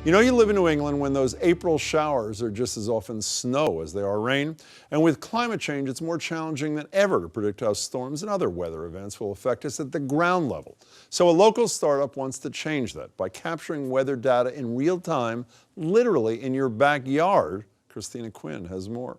You know you live in New England when those April showers are just as often snow as they are rain. And with climate change, it's more challenging than ever to predict how storms and other weather events will affect us at the ground level. So a local startup wants to change that by capturing weather data in real time, literally in your backyard. Christina Quinn has more.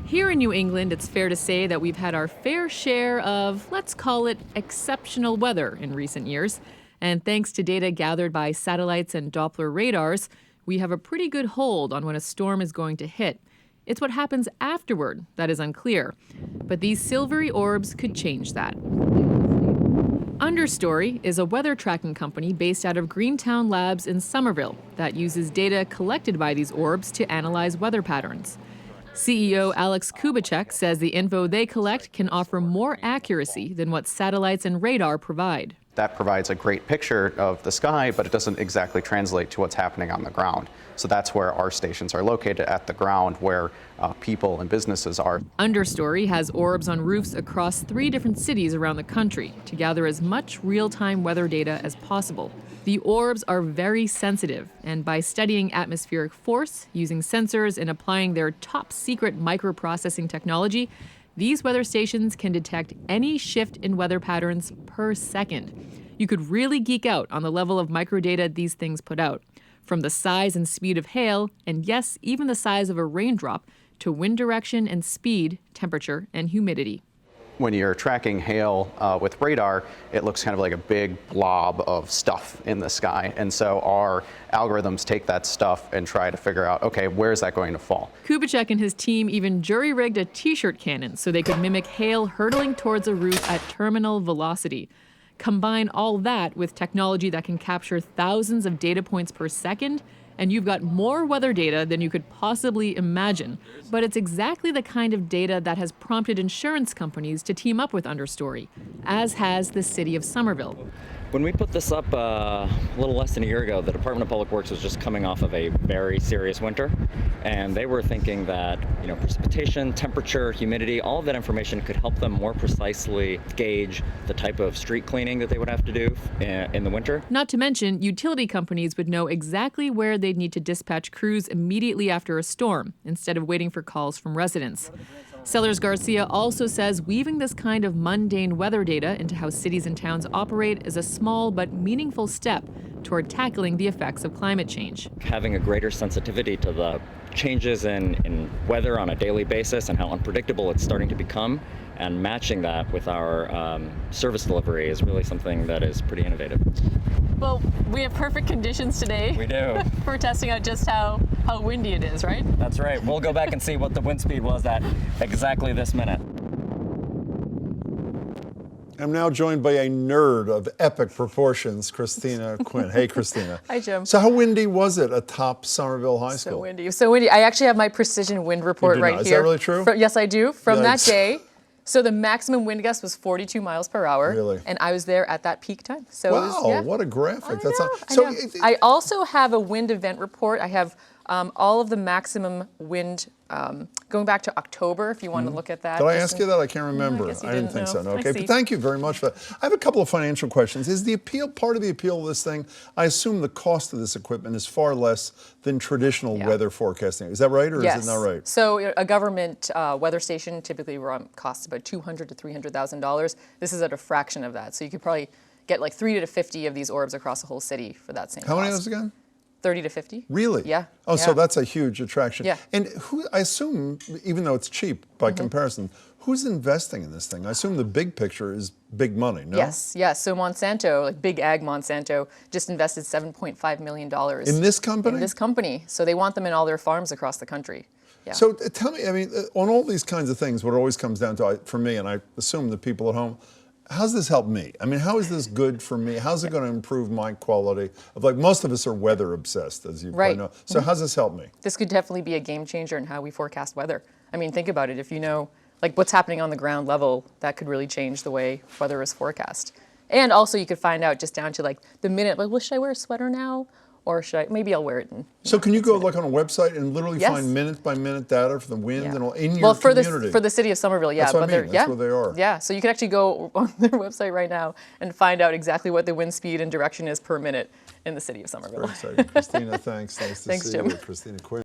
Here in New England, it's fair to say that we've had our fair share of, let's call it, exceptional weather in recent years. And thanks to data gathered by satellites and Doppler radars, we have a pretty good hold on when a storm is going to hit. It's what happens afterward that is unclear. But these silvery orbs could change that. Understory is a weather tracking company based out of Greentown Labs in Somerville that uses data collected by these orbs to analyze weather patterns. CEO Alex Kubicek says the info they collect can offer more accuracy than what satellites and radar provide. That provides a great picture of the sky, but it doesn't exactly translate to what's happening on the ground. So that's where our stations are located, at the ground, where people and businesses are. Understory has orbs on roofs across 3 different cities around the country to gather as much real-time weather data as possible. The orbs are very sensitive, and by studying atmospheric force, using sensors, and applying their top-secret microprocessing technology, these weather stations can detect any shift in weather patterns per second. You could really geek out on the level of microdata these things put out, from the size and speed of hail, and yes, even the size of a raindrop, to wind direction and speed, temperature, and humidity. When you're tracking hail with radar, it looks kind of like a big blob of stuff in the sky. And so our algorithms take that stuff and try to figure out, okay, where is that going to fall? Kubicek and his team even jury-rigged a t-shirt cannon so they could mimic hail hurtling towards a roof at terminal velocity. Combine all that with technology that can capture thousands of data points per second, and you've got more weather data than you could possibly imagine. But it's exactly the kind of data that has prompted insurance companies to team up with Understory, as has the city of Somerville. When we put this up a little less than a year ago, the Department of Public Works was just coming off of a very serious winter, and they were thinking that, precipitation, temperature, humidity, all of that information could help them more precisely gauge the type of street cleaning that they would have to do in the winter. Not to mention, utility companies would know exactly where they'd need to dispatch crews immediately after a storm, instead of waiting for calls from residents. Sellers Garcia also says weaving this kind of mundane weather data into how cities and towns operate is a small but meaningful step toward tackling the effects of climate change. Having a greater sensitivity to the changes in weather on a daily basis and how unpredictable it's starting to become, and matching that with our service delivery is really something that is pretty innovative. Well, we have perfect conditions today. We do. For testing out just how windy it is, right? That's right. We'll go back and see what the wind speed was at exactly this minute. I'm now joined by a nerd of epic proportions, Christina Quinn. Hey, Christina. Hi, Jim. So how windy was it atop Somerville High School? So windy. I actually have my precision wind report right here. Is that really true? Yes, I do. From Yikes. that day. So the maximum wind gust was 42 miles per hour. Really? And I was there at that peak time. So Wow, it was, yeah. what a graphic. I know. I also have a wind event report. I have all of the maximum wind going back to October, if you want to look at that. Did I ask you that? I can't remember. I guess you I didn't didn't think so. know. No. I Okay, see. but thank you very much for that. I have a couple of financial questions. Is the appeal, part of the appeal of this thing, I assume the cost of this equipment is far less than traditional weather forecasting. Is that right, or Yes. is it not right? So a government weather station typically costs about $200,000 to $300,000. This is at a fraction of that. So you could probably get like 30 to 50 of these orbs across the whole city for that same How many of cost. those again? 30 to 50. Really? Yeah. Oh, so that's a huge attraction. Yeah. And who, I assume, even though it's cheap by comparison, who's investing in this thing? I assume the big picture is big money, no? Yes. So Monsanto, like Big Ag Monsanto, just invested $7.5 million. In this company? In this company. So they want them in all their farms across the country. Yeah. So tell me, on all these kinds of things, what it always comes down to, for me, and I assume the people at home, how's this help me? How is this good for me? How's it going to improve my quality of, like, most of us are weather obsessed, as you probably know. So how's this help me? This could definitely be a game changer in how we forecast weather. Think about it. If you know, like, what's happening on the ground level, that could really change the way weather is forecast. And also you could find out just down to, like, the minute, like, well, should I wear a sweater now? or should I? Maybe I'll wear it in. So can you go like on a website and literally Yes. find minute-by-minute data for the wind Yeah. and all in your Well, for community? the city of Somerville, yeah. That's what I but mean, they're- that's where they are. Yeah, so you can actually go on their website right now and find out exactly what the wind speed and direction is per minute in the city of Somerville. Very exciting. Christina, thanks. Nice to Thanks, see Jim. you. Christina Quinn.